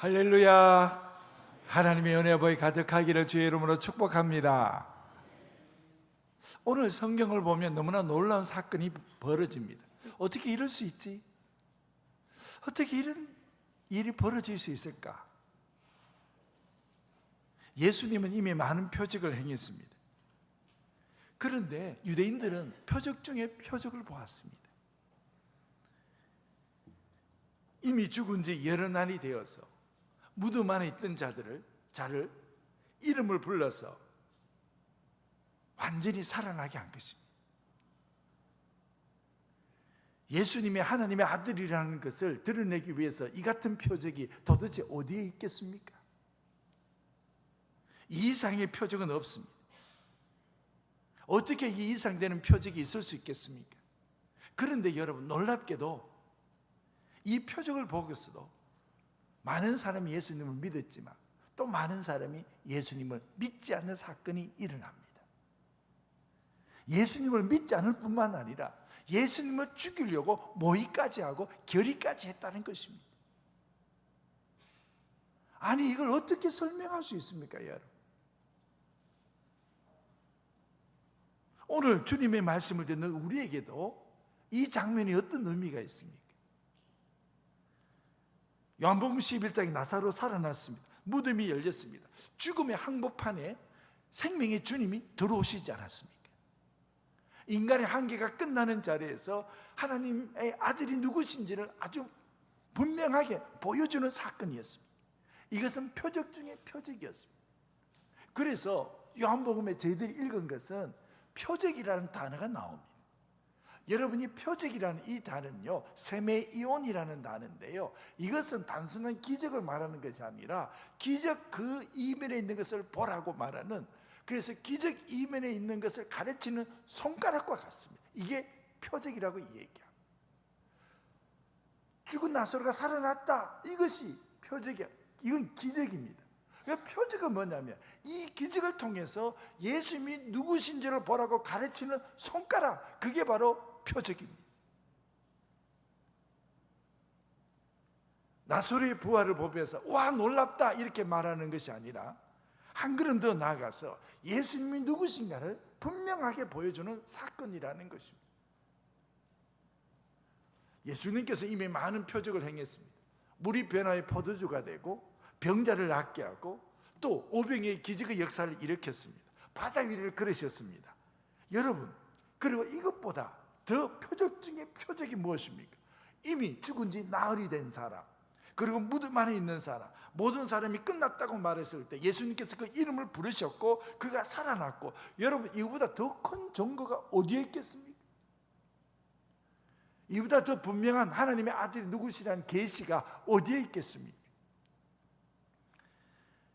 할렐루야. 하나님의 은혜 보이 가득하기를 주의 이름으로 축복합니다. 오늘 성경을 보면 너무나 놀라운 사건이 벌어집니다. 어떻게 이럴 수 있지? 어떻게 이런 일이 벌어질 수 있을까? 예수님은 이미 많은 표적을 행했습니다. 그런데 유대인들은 표적 중에 표적을 보았습니다. 이미 죽은 지 여러 날이 되어서 무덤 안에 있던 자를 이름을 불러서 완전히 살아나게 한 것입니다. 예수님이 하나님의 아들이라는 것을 드러내기 위해서 이 같은 표적이 도대체 어디에 있겠습니까? 이 이상의 표적은 없습니다. 어떻게 이 이상 되는 표적이 있을 수 있겠습니까? 그런데 여러분, 놀랍게도 이 표적을 보고서도 많은 사람이 예수님을 믿었지만 또 많은 사람이 예수님을 믿지 않는 사건이 일어납니다. 예수님을 믿지 않을 뿐만 아니라 예수님을 죽이려고 모의까지 하고 결의까지 했다는 것입니다. 아니, 이걸 어떻게 설명할 수 있습니까, 여러분? 오늘 주님의 말씀을 듣는 우리에게도 이 장면이 어떤 의미가 있습니까? 요한복음 11장에 나사로 살아났습니다. 무덤이 열렸습니다. 죽음의 항복판에 생명의 주님이 들어오시지 않았습니까? 인간의 한계가 끝나는 자리에서 하나님의 아들이 누구신지를 아주 분명하게 보여주는 사건이었습니다. 이것은 표적 중에 표적이었습니다. 그래서 요한복음에 저희들이 읽은 것은 표적이라는 단어가 나옵니다. 여러분이 표적이라는 이 단어는요, 세메이온이라는 단어인데요, 이것은 단순한 기적을 말하는 것이 아니라 기적 그 이면에 있는 것을 보라고 말하는, 그래서 기적 이면에 있는 것을 가르치는 손가락과 같습니다. 이게 표적이라고 얘기합니다. 죽은 나사로가 살아났다, 이것이 표적이야. 이건 기적입니다. 표적은 뭐냐면 이 기적을 통해서 예수님이 누구신지를 보라고 가르치는 손가락, 그게 바로 표적입니다. 나사로의 부활을 보면서 와, 놀랍다 이렇게 말하는 것이 아니라 한 걸음 더 나아가서 예수님이 누구신가를 분명하게 보여주는 사건이라는 것입니다. 예수님께서 이미 많은 표적을 행했습니다. 물이 변화의 포도주가 되고 병자를 낫게 하고 또 오병이의 기적의 역사를 일으켰습니다. 바다 위를 걸으셨습니다. 여러분, 그리고 이것보다 더 표적 중에 표적이 무엇입니까? 이미 죽은 지 나흘이 된 사람, 그리고 무덤 안에 있는 사람, 모든 사람이 끝났다고 말했을 때 예수님께서 그 이름을 부르셨고 그가 살아났고, 여러분, 이보다 더 큰 증거가 어디에 있겠습니까? 이보다 더 분명한 하나님의 아들이 누구시라는 계시가 어디에 있겠습니까?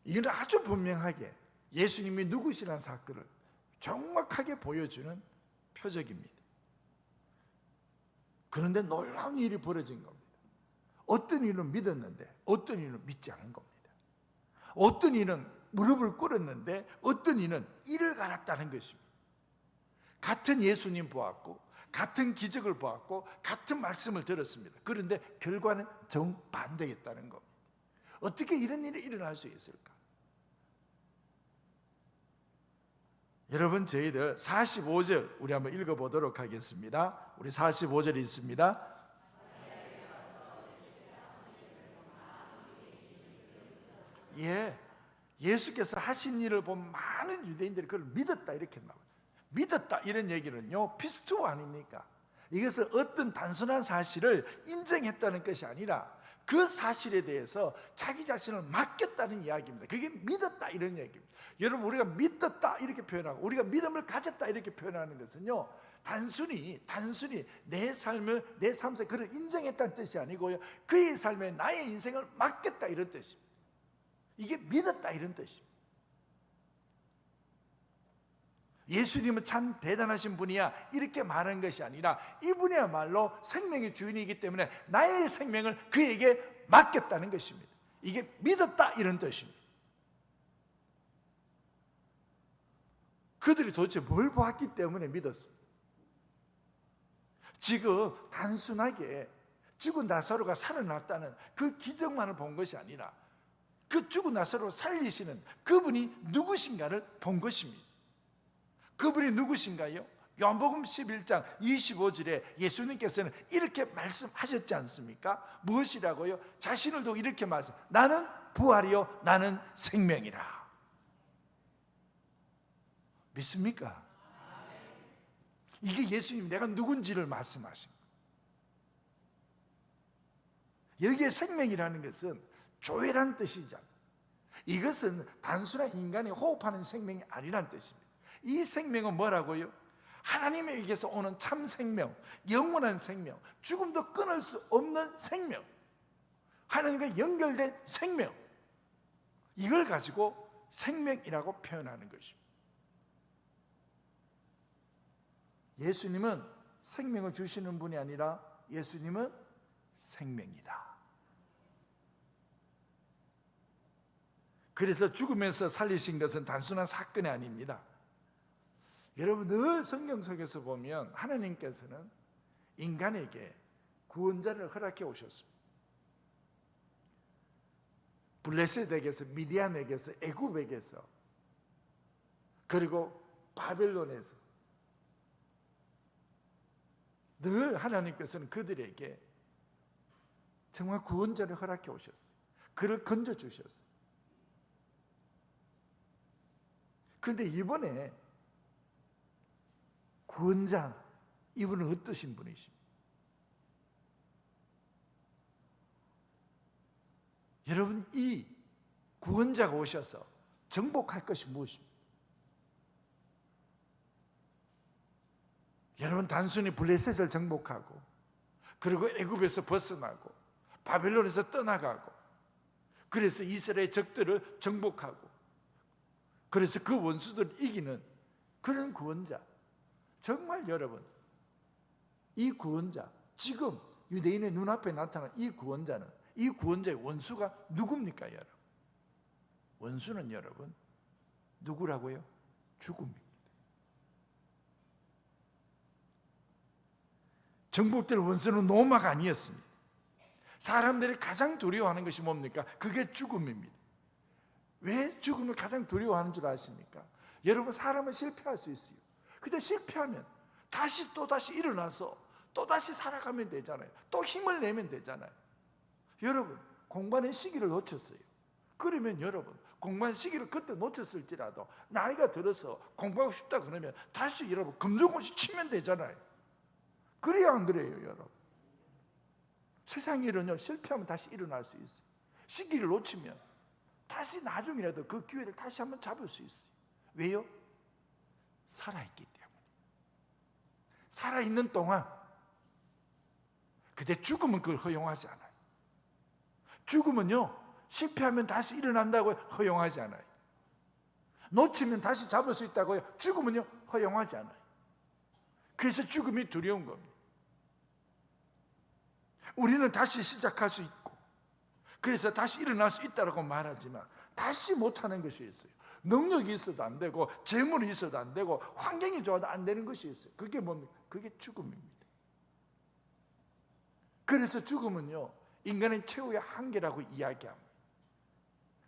이건 아주 분명하게 예수님이 누구시라는 사건을 정확하게 보여주는 표적입니다. 그런데 놀라운 일이 벌어진 겁니다. 어떤 이는 믿었는데 어떤 이는 믿지 않은 겁니다. 어떤 이는 무릎을 꿇었는데 어떤 이는 이를 갈았다는 것입니다. 같은 예수님 보았고 같은 기적을 보았고 같은 말씀을 들었습니다. 그런데 결과는 정반대였다는 겁니다. 어떻게 이런 일이 일어날 수 있을까? 여러분, 저희들 45절 우리 한번 읽어보도록 하겠습니다. 우리 45절 있습니다. 예수께서 하신 일을 본 많은 유대인들이 그걸 믿었다 이렇게 나와요. 믿었다 이런 얘기는요, 피스토 아닙니까? 이것은 어떤 단순한 사실을 인정했다는 것이 아니라 그 사실에 대해서 자기 자신을 맡겼다는 이야기입니다. 그게 믿었다 이런 얘기입니다. 여러분, 우리가 믿었다 이렇게 표현하고 우리가 믿음을 가졌다 이렇게 표현하는 것은요, 단순히 내 삶을, 내 삶에 그를 인정했다는 뜻이 아니고요, 그의 삶에 나의 인생을 맡겼다 이런 뜻입니다. 이게 믿었다 이런 뜻입니다. 예수님은 참 대단하신 분이야 이렇게 말하는 것이 아니라 이분이야말로 생명의 주인이기 때문에 나의 생명을 그에게 맡겼다는 것입니다. 이게 믿었다 이런 뜻입니다. 그들이 도대체 뭘 보았기 때문에 믿었습니다. 지금 단순하게 죽은 나사로가 살아났다는 그 기적만을 본 것이 아니라 그 죽은 나사로 살리시는 그분이 누구신가를 본 것입니다. 그분이 누구신가요? 요한복음 11장 25절에 예수님께서는 이렇게 말씀하셨지 않습니까? 무엇이라고요? 자신을 두고 이렇게 말씀, 나는 부활이요 나는 생명이라. 믿습니까? 이게 예수님이 내가 누군지를 말씀하신 거예요. 여기에 생명이라는 것은 조회란 뜻이잖아요. 이것은 단순한 인간이 호흡하는 생명이 아니란 뜻입니다. 이 생명은 뭐라고요? 하나님에게서 오는 참 생명, 영원한 생명, 죽음도 끊을 수 없는 생명, 하나님과 연결된 생명, 이걸 가지고 생명이라고 표현하는 것입니다. 예수님은 생명을 주시는 분이 아니라 예수님은 생명이다. 그래서 죽으면서 살리신 것은 단순한 사건이 아닙니다. 여러분, 늘 성경 속에서 보면 하나님께서는 인간에게 구원자를 허락해 오셨습니다. 블레셋에게서, 미디안에게서, 애굽에게서, 그리고 바벨론에서 늘 하나님께서는 그들에게 정말 구원자를 허락해 오셨어요. 그를 건져주셨어요. 그런데 이번에 구원자, 이분은 어떠신 분이십니까? 여러분, 이 구원자가 오셔서 정복할 것이 무엇입니까? 여러분, 단순히 블레셋을 정복하고, 그리고 애굽에서 벗어나고, 바벨론에서 떠나가고, 그래서 이스라엘 적들을 정복하고, 그래서 그 원수들을 이기는 그런 구원자, 정말 여러분, 이 구원자, 지금 유대인의 눈앞에 나타난 이 구원자는, 이 구원자의 원수가 누굽니까, 여러분? 원수는 여러분 누구라고요? 죽음입니다. 정복될 원수는 노마가 아니었습니다. 사람들이 가장 두려워하는 것이 뭡니까? 그게 죽음입니다. 왜 죽음을 가장 두려워하는 줄 아십니까? 여러분, 사람은 실패할 수 있어요. 근데 실패하면 다시 또다시 일어나서 또다시 살아가면 되잖아요. 또 힘을 내면 되잖아요. 여러분, 공부하는 시기를 놓쳤어요. 그러면 여러분, 공부하는 시기를 그때 놓쳤을지라도 나이가 들어서 공부하고 싶다 그러면 다시 여러분 검정고시 치면 되잖아요. 그래야 안 그래요, 여러분? 세상 일은요, 실패하면 다시 일어날 수 있어요. 시기를 놓치면 다시 나중이라도 그 기회를 다시 한번 잡을 수 있어요. 왜요? 살아있기 때문에. 살아있는 동안. 근데 죽음은 그걸 허용하지 않아요. 죽음은요, 실패하면 다시 일어난다고 허용하지 않아요. 놓치면 다시 잡을 수 있다고 해요. 죽음은요, 허용하지 않아요. 그래서 죽음이 두려운 겁니다. 우리는 다시 시작할 수 있고, 그래서 다시 일어날 수 있다고 말하지만 다시 못하는 것이 있어요. 능력이 있어도 안 되고, 재물이 있어도 안 되고, 환경이 좋아도 안 되는 것이 있어요. 그게 뭡니까? 그게 죽음입니다. 그래서 죽음은요, 인간의 최후의 한계라고 이야기합니다.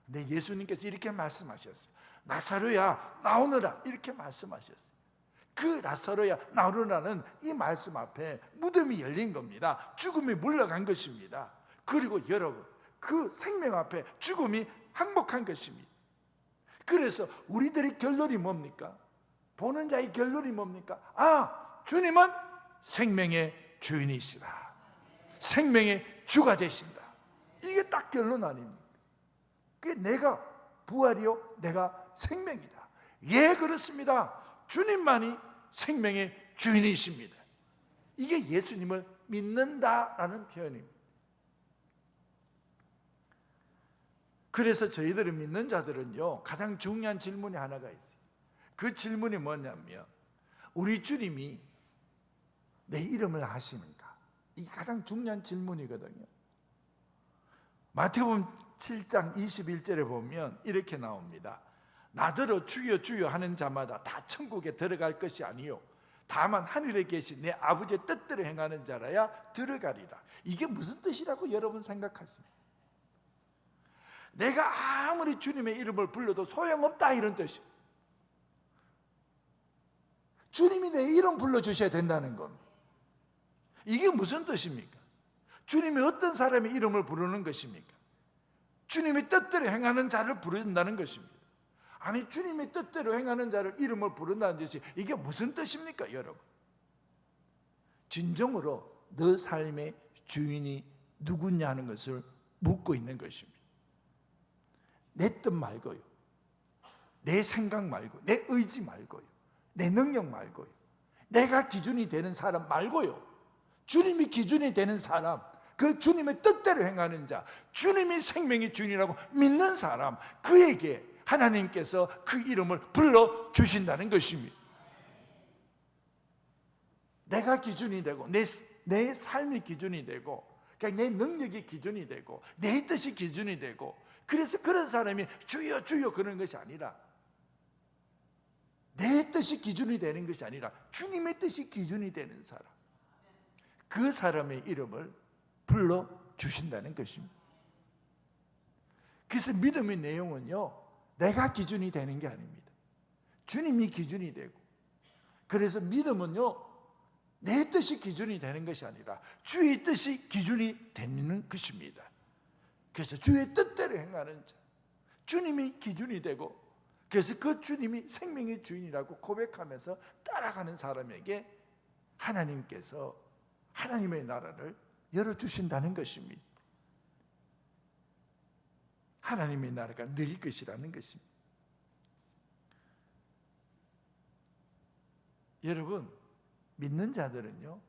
근데 예수님께서 이렇게 말씀하셨어요. 나사로야 나오너라, 이렇게 말씀하셨어요. 그 나사로야 나오너라는 이 말씀 앞에 무덤이 열린 겁니다. 죽음이 물러간 것입니다. 그리고 여러분, 그 생명 앞에 죽음이 항복한 것입니다. 그래서 우리들의 결론이 뭡니까? 보는 자의 결론이 뭡니까? 아, 주님은 생명의 주인이시다. 생명의 주가 되신다. 이게 딱 결론 아닙니까? 그게 내가 부활이요, 내가 생명이다. 예, 그렇습니다. 주님만이 생명의 주인이십니다. 이게 예수님을 믿는다라는 표현입니다. 그래서 저희들을 믿는 자들은요, 가장 중요한 질문이 하나가 있어요. 그 질문이 뭐냐면, 우리 주님이 내 이름을 아시는가? 이게 가장 중요한 질문이거든요. 마태복음 7장 21절에 보면 이렇게 나옵니다. 나더러 주여 주여 하는 자마다 다 천국에 들어갈 것이 아니요 다만 하늘에 계신 내 아버지의 뜻대로 행하는 자라야 들어가리라. 이게 무슨 뜻이라고 여러분 생각하십니까? 내가 아무리 주님의 이름을 불러도 소용없다, 이런 뜻이에요. 주님이 내 이름 불러주셔야 된다는 겁니다. 이게 무슨 뜻입니까? 주님이 어떤 사람의 이름을 부르는 것입니까? 주님의 뜻대로 행하는 자를 부른다는 것입니다. 아니, 주님의 뜻대로 행하는 자를 이름을 부른다는 뜻이 이게 무슨 뜻입니까, 여러분? 진정으로 너 삶의 주인이 누구냐 하는 것을 묻고 있는 것입니다. 내 뜻 말고요, 내 생각 말고, 내 의지 말고요, 내 능력 말고요, 내가 기준이 되는 사람 말고요, 주님이 기준이 되는 사람, 그 주님의 뜻대로 행하는 자, 주님이 생명의 주인이라고 믿는 사람, 그에게 하나님께서 그 이름을 불러주신다는 것입니다. 내가 기준이 되고 내 삶이 기준이 되고, 그러니까 내 능력이 기준이 되고 내 뜻이 기준이 되고, 그래서 그런 사람이 주여 주여 그러는 것이 아니라, 내 뜻이 기준이 되는 것이 아니라 주님의 뜻이 기준이 되는 사람, 그 사람의 이름을 불러주신다는 것입니다. 그래서 믿음의 내용은요, 내가 기준이 되는 게 아닙니다. 주님이 기준이 되고, 그래서 믿음은요, 내 뜻이 기준이 되는 것이 아니라 주의 뜻이 기준이 되는 것입니다. 그래서 주의 뜻대로 행하는 자, 주님이 기준이 되고, 그래서 그 주님이 생명의 주인이라고 고백하면서 따라가는 사람에게 하나님께서 하나님의 나라를 열어주신다는 것입니다. 하나님의 나라가 너희 것이라는 것입니다. 여러분, 믿는 자들은요,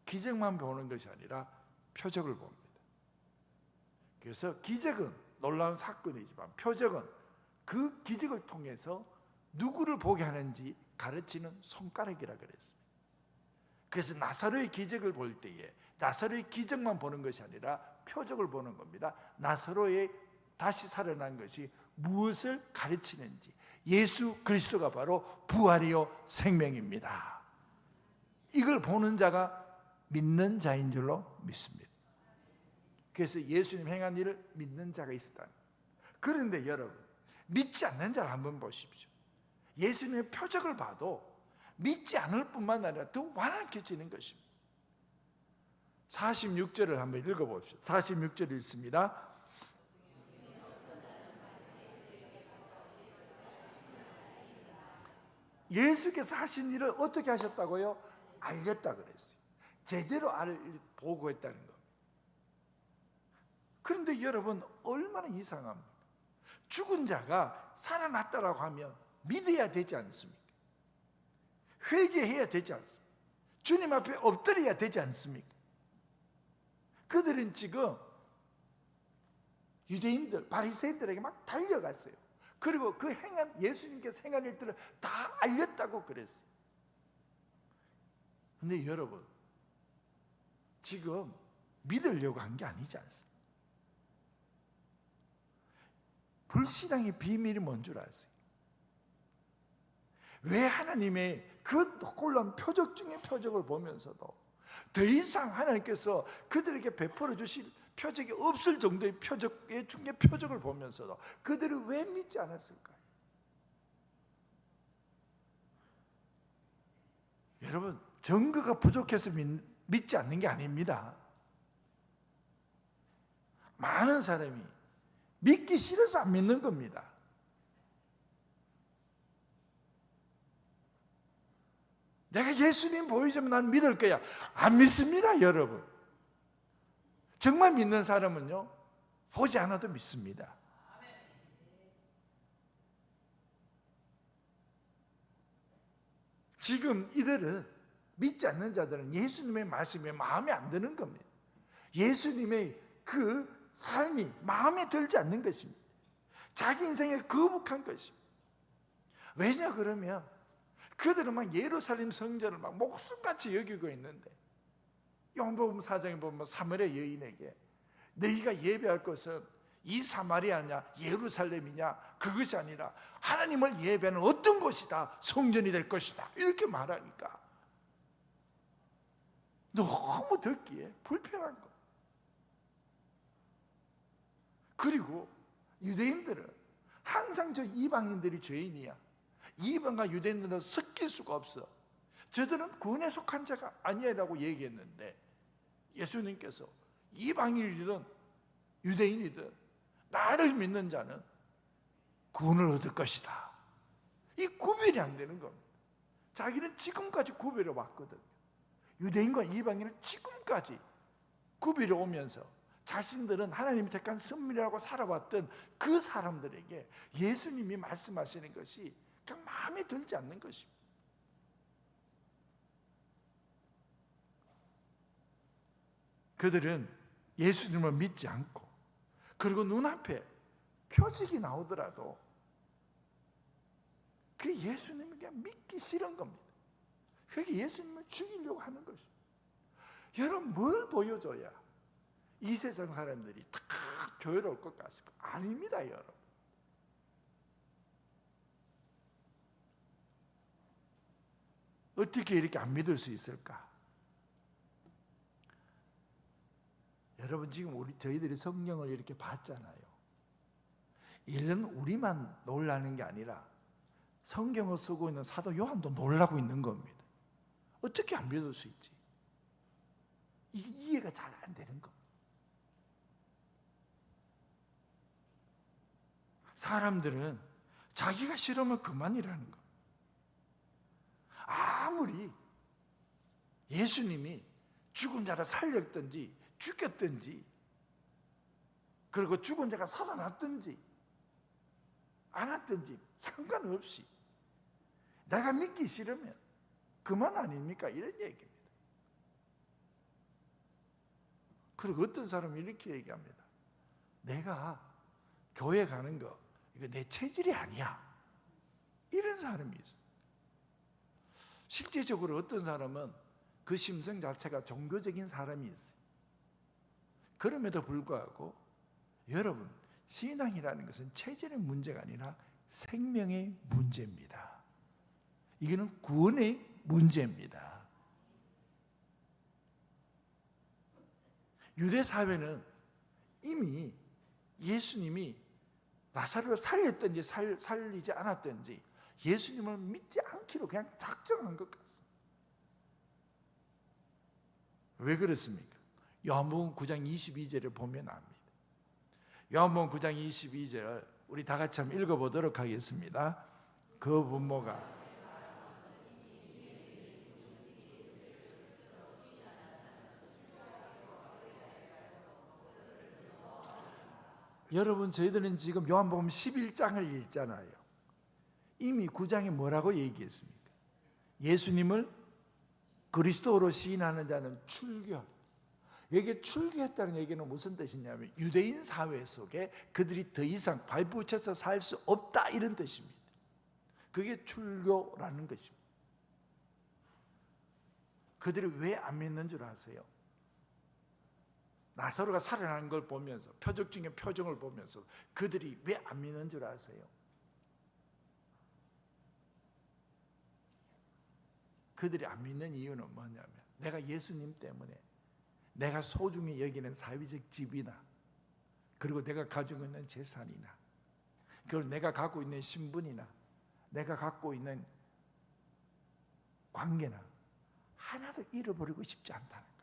기적만 보는 것이 아니라 표적을 봅니다. 그래서 기적은 놀라운 사건이지만 표적은 그 기적을 통해서 누구를 보게 하는지 가르치는 손가락이라 그랬습니다. 그래서 나사로의 기적을 볼 때에 나사로의 기적만 보는 것이 아니라 표적을 보는 겁니다. 나사로의 다시 살아난 것이 무엇을 가르치는지, 예수 그리스도가 바로 부활이요 생명입니다. 이걸 보는 자가 믿는 자인 줄로 믿습니다. 그래서 예수님 행한 일을 믿는 자가 있었다. 그런데 여러분, 믿지 않는 자를 한번 보십시오. 예수님의 표적을 봐도 믿지 않을 뿐만 아니라 더 완악해지는 것입니다. 46절을 한번 읽어봅시다. 46절 읽습니다. 예수께서 하신 일을 어떻게 하셨다고요? 알렸다 그랬어요. 제대로 보고했다는 겁니다. 그런데 여러분, 얼마나 이상합니까? 죽은 자가 살아났다라고 하면 믿어야 되지 않습니까? 회개해야 되지 않습니까? 주님 앞에 엎드려야 되지 않습니까? 그들은 지금 유대인들, 바리새인들에게 막 달려갔어요. 그리고 그 행한, 예수님께서 행한 일들을 다 알렸다고 그랬어요. 근데 여러분, 지금 믿으려고 한 게 아니지 않습니까? 불신앙의 비밀이 뭔 줄 아세요? 왜 하나님의 그 놀라운 표적 중의 표적을 보면서도 더 이상 하나님께서 그들에게 베풀어 주실 표적이 없을 정도의 표적의 중의 표적을 보면서도 그들을 왜 믿지 않았을까요? 여러분, 증거가 부족해서 믿지 않는 게 아닙니다. 많은 사람이 믿기 싫어서 안 믿는 겁니다. 내가 예수님 보여주면 난 믿을 거야. 안 믿습니다, 여러분. 정말 믿는 사람은요, 보지 않아도 믿습니다. 지금 이들은, 믿지 않는 자들은 예수님의 말씀이 마음에 안 드는 겁니다. 예수님의 그 삶이 마음에 들지 않는 것입니다. 자기 인생에 거북한 것입니다. 왜냐 그러면 그들은 막 예루살렘 성전을 막 목숨같이 여기고 있는데, 요한복음 4장에 보면 사마리아 여인에게 너희가 예배할 것은 이 사마리아냐 예루살렘이냐 그것이 아니라 하나님을 예배하는 어떤 곳이다, 성전이 될 것이다, 이렇게 말하니까 너무 듣기에 불편한 거. 그리고 유대인들은 항상 저 이방인들이 죄인이야, 이방과 유대인들은 섞일 수가 없어, 저들은 구원에 속한 자가 아니라고 얘기했는데, 예수님께서 이방인이든 유대인이든 나를 믿는 자는 구원을 얻을 것이다, 이 구별이 안 되는 겁니다. 자기는 지금까지 구별해 왔거든요. 유대인과 이방인을 지금까지 구별해 오면서 자신들은 하나님이 택한 선민이라고 살아왔던 그 사람들에게 예수님이 말씀하시는 것이 그냥 마음에 들지 않는 것입니다. 그들은 예수님을 믿지 않고, 그리고 눈앞에 표적이 나오더라도 그 예수님을 그냥 믿기 싫은 겁니다. 그게 예수님을 죽이려고 하는 것입니다. 여러분, 뭘 보여줘야 이 세상 사람들이 다 교회로 올 것 같습니까? 아닙니다, 여러분. 어떻게 이렇게 안 믿을 수 있을까? 여러분, 지금 저희들이 성경을 이렇게 봤잖아요. 이는 우리만 놀라는 게 아니라 성경을 쓰고 있는 사도 요한도 놀라고 있는 겁니다. 어떻게 안 믿을 수 있지? 이게 이해가 잘 안 되는 겁니다. 사람들은 자기가 싫으면 그만이라는 거. 아무리 예수님이 죽은 자를 살렸든지 죽였든지, 그리고 죽은 자가 살아났든지 안 왔든지 상관없이 내가 믿기 싫으면 그만 아닙니까? 이런 얘기입니다. 그리고 어떤 사람이 이렇게 얘기합니다. 내가 교회 가는 거 이거 내 체질이 아니야, 이런 사람이 있어요. 실제적으로 어떤 사람은 그 심성 자체가 종교적인 사람이 있어요. 그럼에도 불구하고 여러분, 신앙이라는 것은 체질의 문제가 아니라 생명의 문제입니다. 이거는 구원의 문제입니다. 유대 사회는 이미 예수님이 나사로를 살렸든지 살리지 않았든지 예수님을 믿지 않기로 그냥 작정한 것 같습니다. 왜 그렇습니까? 요한복음 9장 22절을 보면 압니다. 요한복음 9장 22절 우리 다 같이 한번 읽어보도록 하겠습니다. 그 부모가 여러분, 저희들은 지금 요한복음 11장을 읽잖아요. 이미 9장에 뭐라고 얘기했습니까? 예수님을 그리스도로 시인하는 자는 출교. 여기에 출교했다는 얘기는 무슨 뜻이냐면 유대인 사회 속에 그들이 더 이상 발붙여서 살 수 없다, 이런 뜻입니다. 그게 출교라는 것입니다. 그들이 왜 안 믿는 줄 아세요? 나사로가 살아나는 걸 보면서, 표적 중에 표적을 보면서 그들이 왜 안 믿는 줄 아세요? 그들이 안 믿는 이유는 뭐냐면 내가 예수님 때문에 내가 소중히 여기는 사회적 지위나, 그리고 내가 가지고 있는 재산이나, 그리고 내가 갖고 있는 신분이나, 내가 갖고 있는 관계나 하나도 잃어버리고 싶지 않다는 거.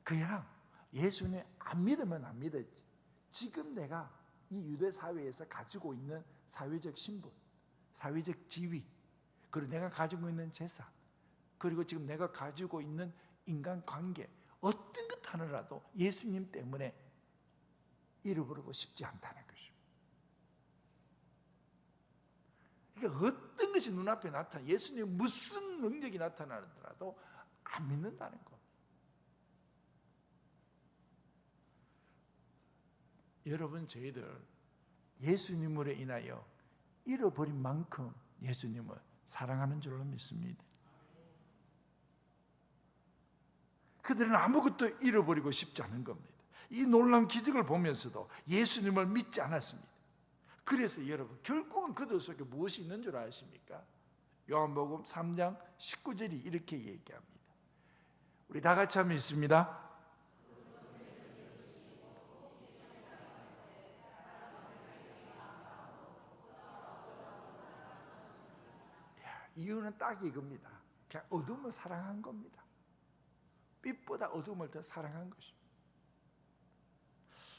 그냥 예수님 안 믿으면 안 믿었지, 지금 내가 이 유대 사회에서 가지고 있는 사회적 신분, 사회적 지위, 그리고 내가 가지고 있는 재산, 그리고 지금 내가 가지고 있는 인간관계, 어떤 것 하나라도 예수님 때문에 잃어버리고 싶지 않다는 것입니다. 그러니까 어떤 것이 눈앞에 나타나, 예수님 무슨 능력이 나타나더라도 안 믿는다는 것. 여러분, 저희들 예수님으로 인하여 잃어버린 만큼 예수님을 사랑하는 줄로 믿습니다. 그들은 아무것도 잃어버리고 싶지 않은 겁니다. 이 놀라운 기적을 보면서도 예수님을 믿지 않았습니다. 그래서 여러분, 결국은 그들 속에 무엇이 있는 줄 아십니까? 요한복음 3장 19절이 이렇게 얘기합니다. 우리 다 같이 한번 읽습니다. 이유는 딱 이겁니다. 그냥 어둠을 사랑한 겁니다. 빛보다 어둠을 더 사랑한 것입니다.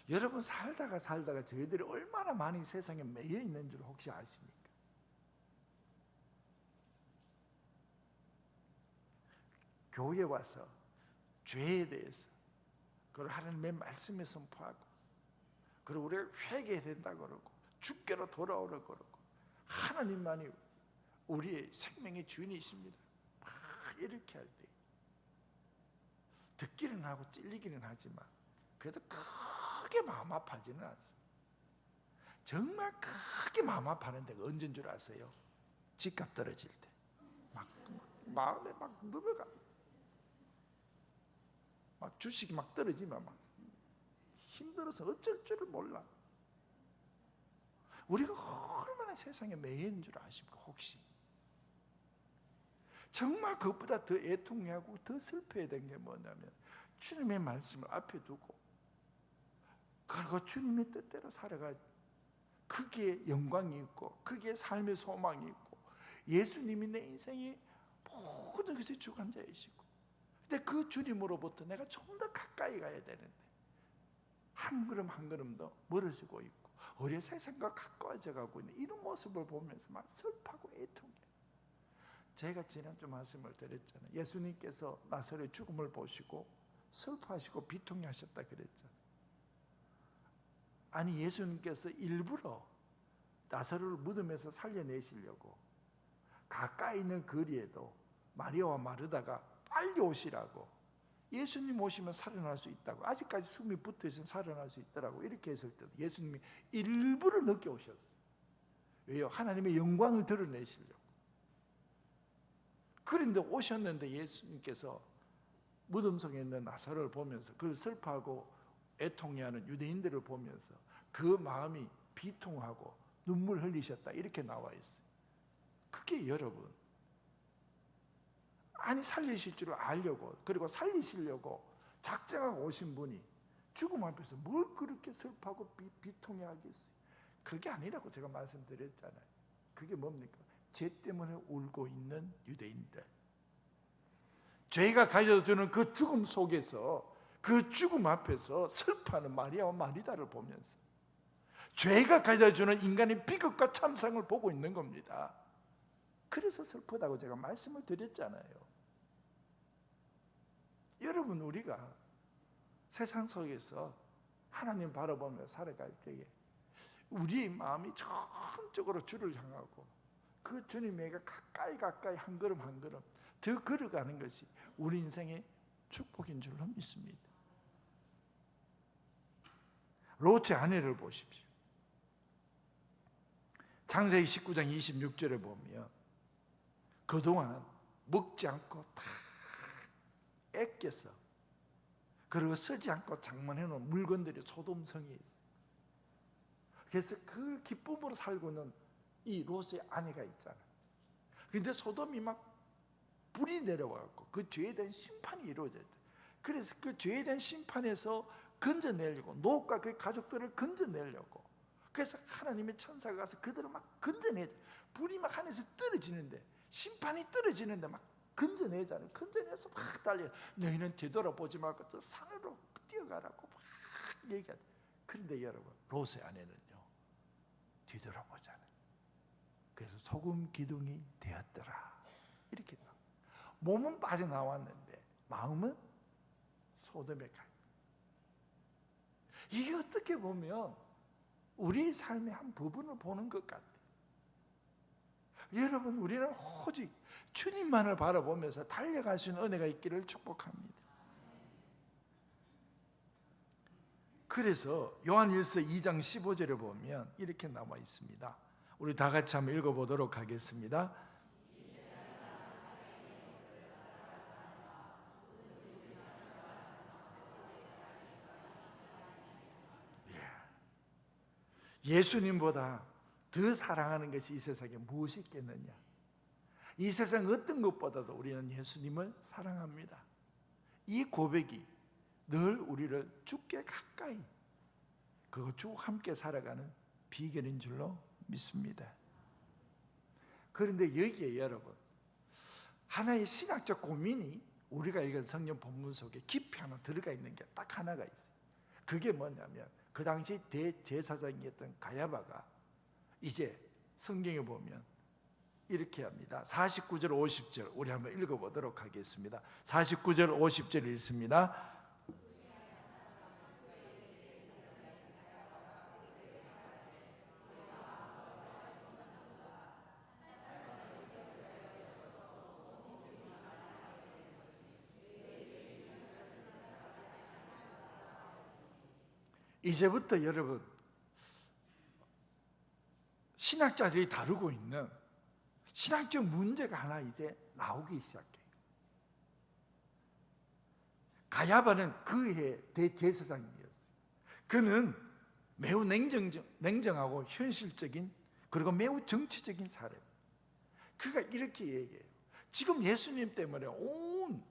여러분 살다가 저희들이 얼마나 많이 세상에 매여 있는 줄 혹시 아십니까? 교회에 와서 죄에 대해서 그걸 하나님의 말씀에 선포하고, 그리고 우리가 회개해야 된다고 그러고 주께로 돌아오라고 그러고, 하나님만이 우리의 생명의 주인이십니다 막 이렇게 할 때 듣기는 하고 찔리기는 하지만 그래도 크게 마음 아파하지는 않습니다. 정말 크게 마음 아파하는 데가 언제인 줄 아세요? 집값 떨어질 때 막 마음에 막 넘어가, 막 주식이 막 떨어지면 막 힘들어서 어쩔 줄을 몰라. 우리가 얼마나 세상에 매여 있는 줄 아십니까? 혹시 정말 그것보다 더 애통하고 더 슬퍼야 된 게 뭐냐면, 주님의 말씀을 앞에 두고 그리고 주님의 뜻대로 살아가, 그게 영광이 있고 그게 삶의 소망이 있고 예수님이 내 인생의 모든 것의 주관자이시고, 근데 그 주님으로부터 내가 좀 더 가까이 가야 되는데 한 걸음 한 걸음도 멀어지고 있고 우리의 세상과 가까워져 가고 있는 이런 모습을 보면서 막 슬퍼하고 애통해. 제가 지난주 말씀을 드렸잖아요. 예수님께서 나사로의 죽음을 보시고 슬퍼하시고 비통해하셨다 그랬잖아요. 아니 예수님께서 일부러 나사로를 무덤에서 살려내시려고 가까이 있는 거리에도 마리아와 마르다가 빨리 오시라고, 예수님 오시면 살아날 수 있다고, 아직까지 숨이 붙어있으면 살아날 수 있더라고 이렇게 했을 때 예수님이 일부러 늦게 오셨어요. 왜요? 하나님의 영광을 드러내시려고. 그런데 오셨는데 예수님께서 무덤 속에 있는 나사로를 보면서 그걸 슬퍼하고 애통해하는 유대인들을 보면서 그 마음이 비통하고 눈물 흘리셨다 이렇게 나와 있어요. 그게 여러분, 아니 살리실 줄 알려고 그리고 살리시려고 작정하고 오신 분이 죽음 앞에서 뭘 그렇게 슬퍼하고 비통해하겠어요? 그게 아니라고 제가 말씀드렸잖아요. 그게 뭡니까? 죄 때문에 울고 있는 유대인들, 죄가 가져주는 그 죽음 속에서, 그 죽음 앞에서 슬퍼하는 마리아와 마리다를 보면서 죄가 가져주는 인간의 비극과 참상을 보고 있는 겁니다. 그래서 슬프다고 제가 말씀을 드렸잖아요. 여러분, 우리가 세상 속에서 하나님 바라보며 살아갈 때에 우리의 마음이 전적으로 주를 향하고 그 주님에게 가까이 한 걸음 한 걸음 더 걸어가는 것이 우리 인생의 축복인 줄로 믿습니다. 롯의 아내를 보십시오. 창세기 19장 26절에 보면 그동안 먹지 않고 다 애껴서 그리고 쓰지 않고 장만해 놓은 물건들이 소돔성에 있어요. 그래서 그 기쁨으로 살고 있는 이 롯의 아내가 있잖아요. 그런데 소돔이 막 불이 내려와갖고 그 죄에 대한 심판이 이루어졌대. 그래서 그 죄에 대한 심판에서 건져내려고, 롯과 그 가족들을 건져내려고, 그래서 하나님의 천사가 가서 그들을 막 건져내, 불이 막 하늘에서 떨어지는데, 심판이 떨어지는데 막 건져내잖아요. 건져내서 막 달려, 너희는 되돌아보지 말고 또 산으로 뛰어가라고 막 얘기하죠. 그런데 여러분, 롯의 아내는요 뒤돌아보잖아요. 그래서 소금 기둥이 되었더라 이렇게 나와요. 몸은 빠져나왔는데 마음은 소돔에 가. 이게 어떻게 보면 우리 삶의 한 부분을 보는 것 같아요. 여러분, 우리는 오직 주님만을 바라보면서 달려갈 수 있는 은혜가 있기를 축복합니다. 그래서 요한일서 2장 15절에 보면 이렇게 나와 있습니다. 우리 다 같이 한번 읽어보도록 하겠습니다. 예수님보다 더 사랑하는 것이 이 세상에 무엇이 있겠느냐? 이 세상 어떤 것보다도 우리는 예수님을 사랑합니다. 이 고백이 늘 우리를 주께 가까이, 그거 쭉 함께 살아가는 비결인 줄로 믿습니다. 그런데 여기에 여러분, 하나의 신학적 고민이 우리가 읽은 성경 본문 속에 깊이 하나 들어가 있는 게 딱 하나가 있어요. 그게 뭐냐면 그 당시 대제사장이었던 가야바가 이제 성경에 보면 이렇게 합니다. 49절 50절 우리 한번 읽어보도록 하겠습니다. 49절 50절 읽습니다. 이제부터 여러분 신학자들이 다루고 있는 신학적 문제가 하나 이제 나오기 시작해요. 가야바는 그해 대제사장이었어요. 그는 매우 냉정하고 현실적인 그리고 매우 정치적인 사람. 그가 이렇게 얘기해요. 지금 예수님 때문에 온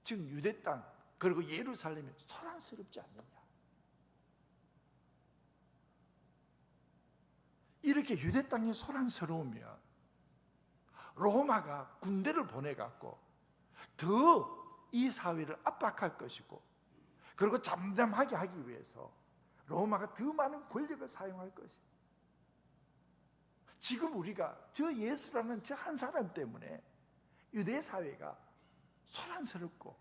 지금 유대 땅 그리고 예루살렘이 소란스럽지 않느냐. 이렇게 유대 땅이 소란스러우면 로마가 군대를 보내갖고 더 이 사회를 압박할 것이고 그리고 잠잠하게 하기 위해서 로마가 더 많은 권력을 사용할 것이에요. 지금 우리가 저 예수라는 저 한 사람 때문에 유대 사회가 소란스럽고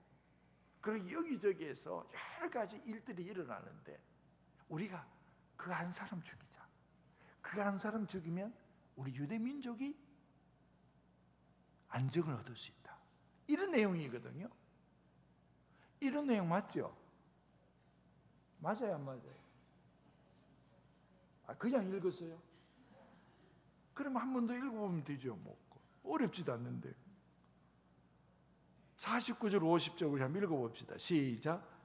그리고 여기저기에서 여러 가지 일들이 일어나는데 우리가 그 한 사람 죽이자. 그 한 사람 죽이면 우리 유대 민족이 안정을 얻을 수 있다. 이런 내용이거든요. 이런 내용 맞죠? 맞아요, 안 맞아요? 그냥 읽었어요? 그럼 한 번 더 읽어보면 되죠. 뭐 어렵지도 않는데. 49절 50절 우리 한번 읽어봅시다. 시작.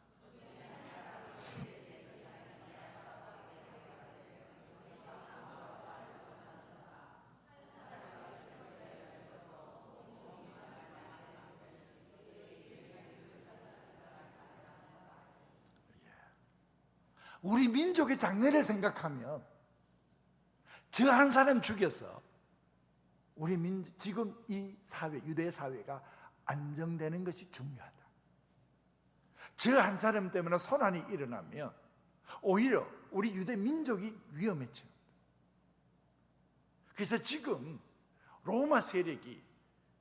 우리 민족의 장래를 생각하면 저 한 사람 죽여서 우리 지금 이 사회, 유대 사회가 안정되는 것이 중요하다. 저 한 사람 때문에 소란이 일어나면 오히려 우리 유대 민족이 위험해져요. 그래서 지금 로마 세력이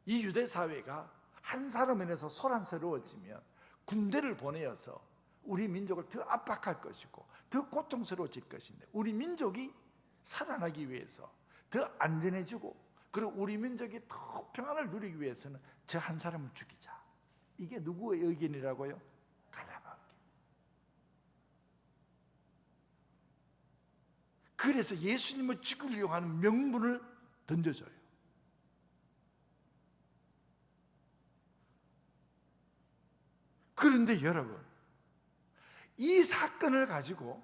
이 유대 사회가 한 사람에 인해서 소란스러워지면 군대를 보내어서 우리 민족을 더 압박할 것이고 더 고통스러워질 것인데 우리 민족이 살아나기 위해서 더 안전해지고 그리고 우리 민족이 더 평안을 누리기 위해서는 저 한 사람을 죽이자. 이게 누구의 의견이라고요? 가야바 의견. 그래서 예수님을 죽이려고 하는 명분을 던져줘요. 그런데 여러분 이 사건을 가지고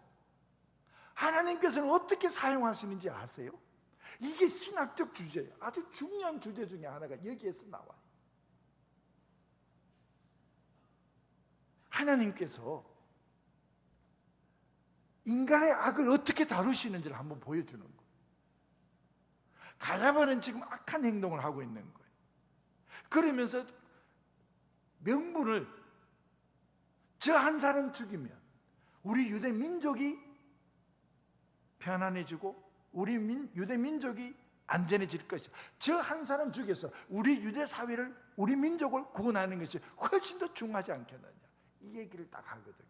하나님께서는 어떻게 사용하시는지 아세요? 이게 신학적 주제예요. 아주 중요한 주제 중에 하나가 여기에서 나와요. 하나님께서 인간의 악을 어떻게 다루시는지를 한번 보여주는 거예요. 가야바는 지금 악한 행동을 하고 있는 거예요. 그러면서 명분을 저 한 사람 죽이면 우리 유대 민족이 편안해지고 우리 유대 민족이 안전해질 것이다. 저 한 사람 죽여서 우리 유대 사회를 우리 민족을 구원하는 것이 훨씬 더 중요하지 않겠느냐. 이 얘기를 딱 하거든요.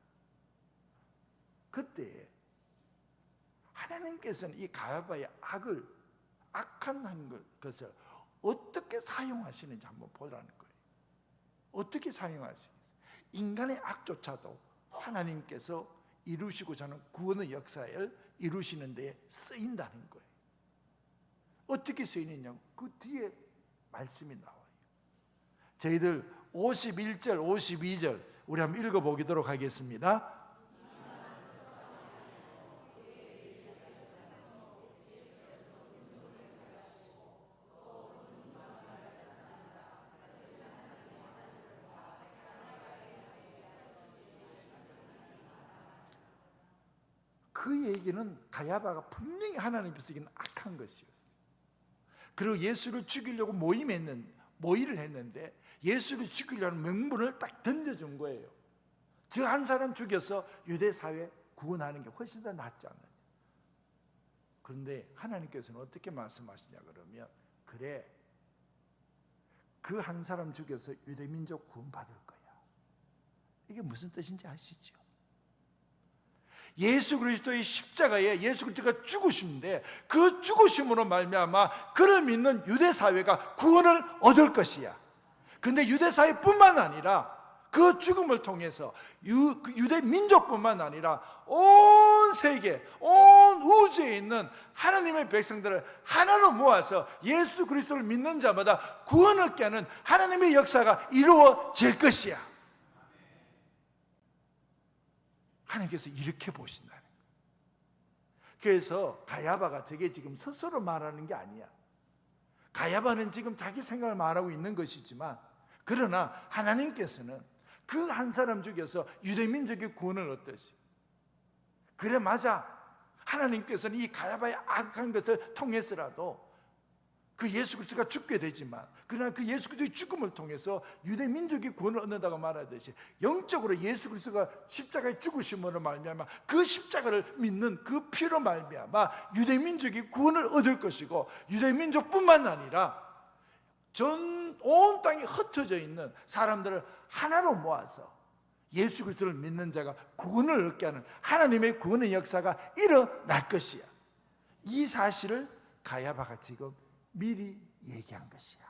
그때 하나님께서는 이 가야바의 악한 것을 어떻게 사용하시는지 한번 보라는 거예요. 어떻게 사용하시는지. 인간의 악조차도 하나님께서 이루시고자 하는 구원의 역사를 이루시는 데 쓰인다는 거예요. 어떻게 쓰이느냐고 그 뒤에 말씀이 나와요. 저희들 51절 52절 우리 한번 읽어보도록 하겠습니다. 그 얘기는 가야바가 분명히 하나님께서 이기는 악한 것이었어요. 그리고 예수를 죽이려고 모의를 했는데 예수를 죽이려는 명분을 딱 던져준 거예요. 저 한 사람 죽여서 유대 사회 구원하는 게 훨씬 더 낫지 않느냐. 그런데 하나님께서는 어떻게 말씀하시냐 그러면, 그래, 그 한 사람 죽여서 유대 민족 구원받을 거야. 이게 무슨 뜻인지 아시죠? 예수 그리스도의 십자가에 예수 그리스도가 죽으심인데, 그 죽으심으로 말미암아 그를 믿는 유대 사회가 구원을 얻을 것이야. 근데 유대 사회뿐만 아니라 그 죽음을 통해서 유대 민족뿐만 아니라 온 세계, 온 우주에 있는 하나님의 백성들을 하나로 모아서 예수 그리스도를 믿는 자마다 구원 얻게 하는 하나님의 역사가 이루어질 것이야. 하나님께서 이렇게 보신다는 거예요. 그래서 가야바가 저게 지금 스스로 말하는 게 아니야. 가야바는 지금 자기 생각을 말하고 있는 것이지만, 그러나 하나님께서는 그 한 사람 죽여서 유대민족의 구원을 얻듯이, 그래 맞아, 하나님께서는 이 가야바의 악한 것을 통해서라도 그 예수 그리스도가 죽게 되지만, 그러나 그 예수 그리스도의 죽음을 통해서 유대민족이 구원을 얻는다고 말하듯이, 영적으로 예수 그리스도가 십자가에 죽으심으로 말미암아 그 십자가를 믿는 그 피로 말미암아 유대민족이 구원을 얻을 것이고, 유대민족뿐만 아니라 전 온 땅에 흩어져 있는 사람들을 하나로 모아서 예수 그리스도를 믿는 자가 구원을 얻게 하는 하나님의 구원의 역사가 일어날 것이야. 이 사실을 가야바가 지금 미리 얘기한 것이야.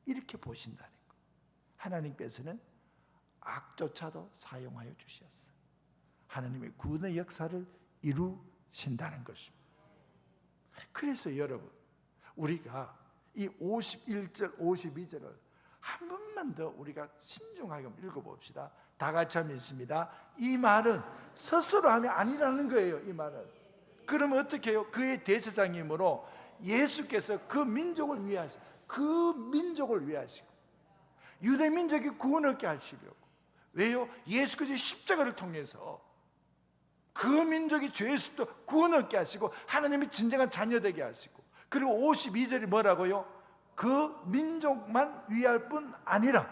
이렇게 보신다는 거. 하나님께서는 악조차도 사용하여 주셨어. 하나님의 구원의 역사를 이루신다는 것입니다. 그래서 여러분, 우리가 이 51절, 52절을 한 번만 더 우리가 신중하게 읽어봅시다. 다 같이 하면 있습니다. 이 말은 스스로 하면 아니라는 거예요. 이 말은. 그러면 어떻게 해요? 그의 대제사장이므로 예수께서 그 민족을 위하시고 유대 민족이 구원을 얻게 하시려고. 왜요? 예수 그리스도의 십자가를 통해서 그 민족이 죄에서부터 구원을 얻게 하시고 하나님의 진정한 자녀되게 하시고, 그리고 52절이 뭐라고요? 그 민족만 위할 뿐 아니라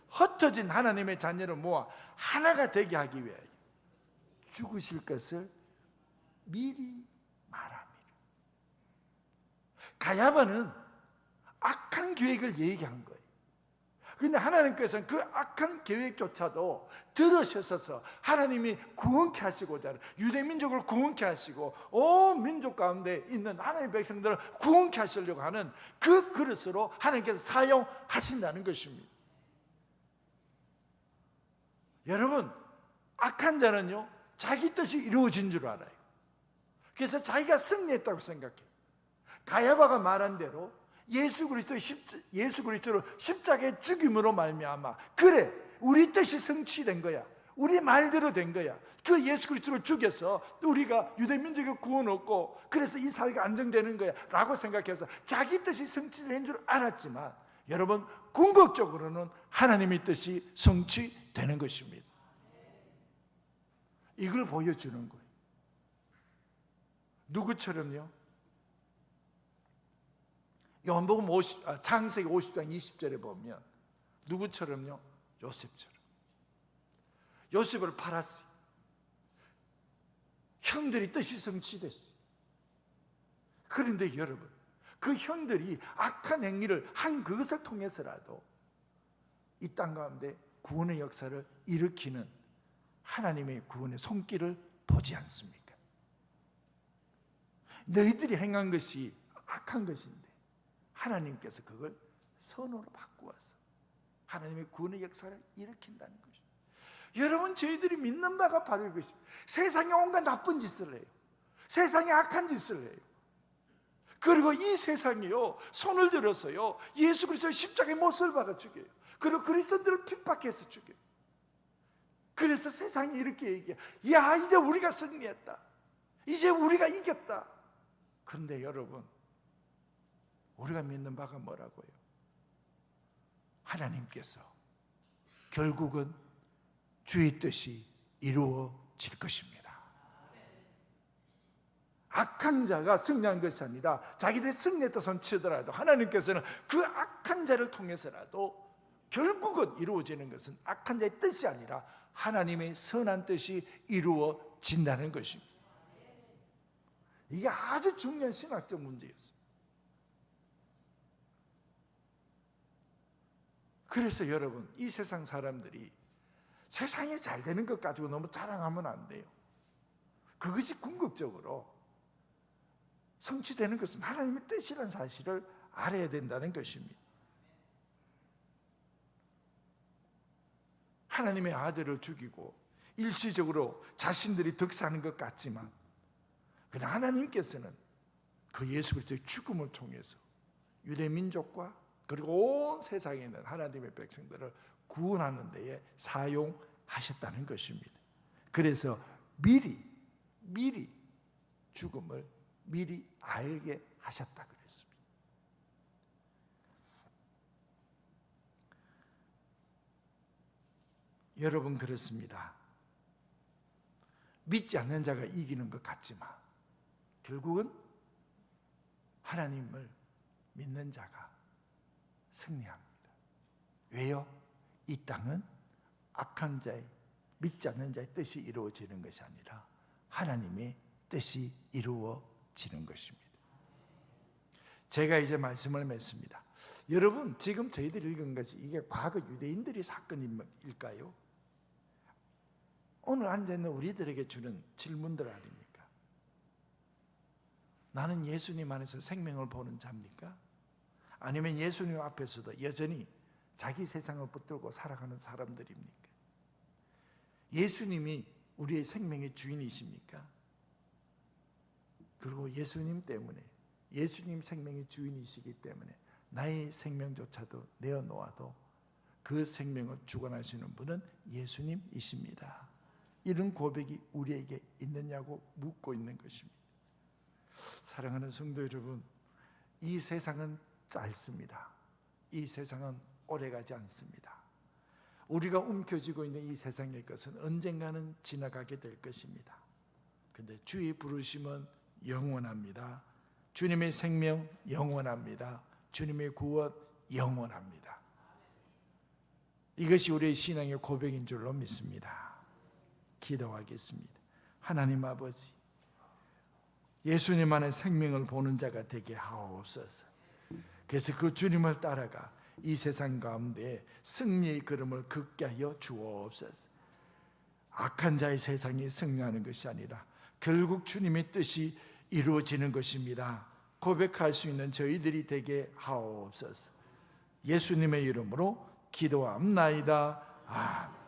흩어진 하나님의 자녀를 모아 하나가 되게 하기 위하여 죽으실 것을 미리 말합니다. 가야바는 악한 계획을 얘기한 거예요. 그런데 하나님께서는 그 악한 계획조차도 들으셔서 하나님이 구원케 하시고자 하는, 유대민족을 구원케 하시고 온 민족 가운데 있는 하나님의 백성들을 구원케 하시려고 하는 그 그릇으로 하나님께서 사용하신다는 것입니다. 여러분, 악한 자는요 자기 뜻이 이루어진 줄 알아요. 그래서 자기가 승리했다고 생각해요. 가야바가 말한 대로 예수 그리스도를 십자가에 죽임으로 말미암아, 그래 우리 뜻이 성취된 거야, 우리 말대로 된 거야. 그 예수 그리스도를 죽여서 우리가 유대민족의 구원 얻고 그래서 이 사회가 안정되는 거야 라고 생각해서 자기 뜻이 성취된 줄 알았지만, 여러분 궁극적으로는 하나님의 뜻이 성취되는 것입니다. 이걸 보여주는 거예요. 누구처럼요? 요한복음 창세기 50장 20절에 보면 누구처럼요? 요셉처럼. 요셉을 팔았어요. 형들이 뜻이 성취됐어요. 그런데 여러분, 그 형들이 악한 행위를 한 그것을 통해서라도 이 땅 가운데 구원의 역사를 일으키는 하나님의 구원의 손길을 보지 않습니까? 너희들이 행한 것이 악한 것인데 하나님께서 그걸 선으로 바꾸어서 하나님의 구원의 역사를 일으킨다는 것입니다. 여러분, 저희들이 믿는 바가 바로 이것입니다. 세상에 온갖 나쁜 짓을 해요. 세상에 악한 짓을 해요. 그리고 이 세상이요 손을 들어서요 예수 그리스도의 십자가에 못을 박아 죽여요. 그리고 그리스도인들을 핍박해서 죽여요. 그래서 세상이 이렇게 얘기해요. 야, 이제 우리가 승리했다, 이제 우리가 이겼다. 그런데 여러분, 우리가 믿는 바가 뭐라고요? 하나님께서 결국은 주의 뜻이 이루어질 것입니다. 악한 자가 승리한 것이 아니라 자기들이 승리했다 손치더라도 하나님께서는 그 악한 자를 통해서라도 결국은 이루어지는 것은 악한 자의 뜻이 아니라 하나님의 선한 뜻이 이루어진다는 것입니다. 이게 아주 중요한 신학적 문제였습니다. 그래서 여러분, 이 세상 사람들이 세상이 잘 되는 것 가지고 너무 자랑하면 안 돼요. 그것이 궁극적으로 성취되는 것은 하나님의 뜻이라는 사실을 알아야 된다는 것입니다. 하나님의 아들을 죽이고 일시적으로 자신들이 득사하는 것 같지만, 그러나 하나님께서는 그 예수 그리스도의 죽음을 통해서 유대 민족과 그리고 온 세상에 있는 하나님의 백성들을 구원하는 데에 사용하셨다는 것입니다. 그래서 미리 죽음을 미리 알게 하셨다 그랬습니다. 여러분, 그렇습니다. 믿지 않는 자가 이기는 것 같지만 결국은 하나님을 믿는 자가 승리합니다. 왜요? 이 땅은 악한 자의, 믿지 않는 자의 뜻이 이루어지는 것이 아니라 하나님의 뜻이 이루어지는 것입니다. 제가 이제 말씀을 맺습니다. 여러분, 지금 저희들이 읽은 것이 이게 과거 유대인들의 사건일까요? 오늘 앉아있는 우리들에게 주는 질문들 아닙니까? 나는 예수님 안에서 생명을 보는 자입니까? 아니면 예수님 앞에서도 여전히 자기 세상을 붙들고 살아가는 사람들입니까? 예수님이 우리의 생명의 주인이십니까? 그리고 예수님 때문에, 예수님 생명의 주인이시기 때문에 나의 생명조차도 내어놓아도 그 생명을 주관하시는 분은 예수님이십니다. 이런 고백이 우리에게 있느냐고 묻고 있는 것입니다. 사랑하는 성도 여러분, 이 세상은 짧습니다. 이 세상은 오래가지 않습니다. 우리가 움켜쥐고 있는 이 세상의 것은 언젠가는 지나가게 될 것입니다. 그런데 주의 부르심은 영원합니다. 주님의 생명 영원합니다. 주님의 구원 영원합니다. 이것이 우리의 신앙의 고백인 줄로 믿습니다. 기도하겠습니다. 하나님 아버지, 예수님 안에 생명을 보는 자가 되게 하옵소서. 그래서 그 주님을 따라가 이 세상 가운데 승리의 걸음을 걷게 하여 주옵소서. 악한 자의 세상이 승리하는 것이 아니라 결국 주님의 뜻이 이루어지는 것입니다. 고백할 수 있는 저희들이 되게 하옵소서. 예수님의 이름으로 기도합나이다. 아멘.